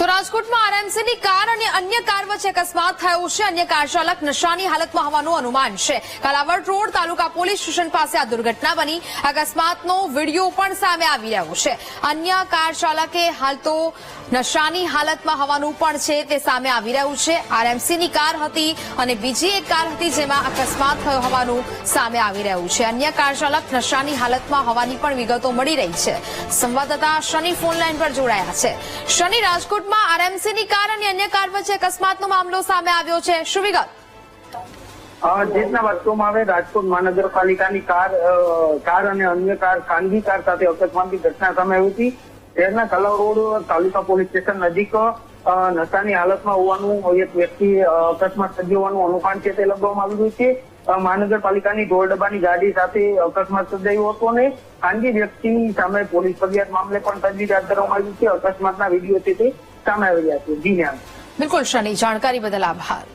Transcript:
તો રાજકોટમાં આરએમસીની કાર અને અન્ય કાર વચ્ચે અકસ્માત થયો છે। અન્ય કાર ચાલક નશાની હાલતમાં હોવાનું અનુમાન છે। કાલાવડ રોડ તાલુકા પોલીસ સ્ટેશન પાસે આ દુર્ઘટના બની। અકસ્માતનો વિડીયો પણ સામે આવી રહ્યો છે। અન્ય કાર ચાલકે હાલ તો નશાની હાલતમાં હોવાનું પણ છે તે સામે આવી રહ્યું છે। આરએમસીની કાર હતી અને બીજી એક કાર હતી જેમાં અકસ્માત થયો હોવાનું સામે આવી રહ્યું છે। અન્ય કાર ચાલક નશાની હાલતમાં હોવાની પણ વિગતો મળી રહી છે। સંવાદદાતા શનિ ફોન લાઈન પર જોડાયા છે। શનિ, રાજકોટમાં આરએમસીની કાર અને અન્ય કાર વચ્ચે અકસ્માતનો મામલો સામે આવ્યો છે, શું વિગત? જેટના વાત કરવામાં આવે, રાજકોટ મહાનગરપાલિકાની કાર અને અન્ય કાર ખાનગી કાર સાથે અકસ્માતની ઘટના સામે આવી હતી। શહેરના કલાવ રોડ તાલુકા પોલીસ સ્ટેશન નજીક નશાની હાલતમાં હોવાનું એક વ્યક્તિ અકસ્માત સર્જવાનું અનુમાન છે તે લગાવવામાં આવ્યું છે। મહાનગરપાલિકાની ઢોર ડબ્બાની ગાડી સાથે અકસ્માત સર્જાયો હતો અને ખાનગી વ્યક્તિ સામે પોલીસ ફરિયાદ મામલે પણ તજવીજ હાથ ધરવામાં આવી છે। અકસ્માતના વિડીયો છે તે સામે આવી રહ્યા છે। જી મેમ। બિલકુલ શનિ, જાણકારી બદલ આભાર।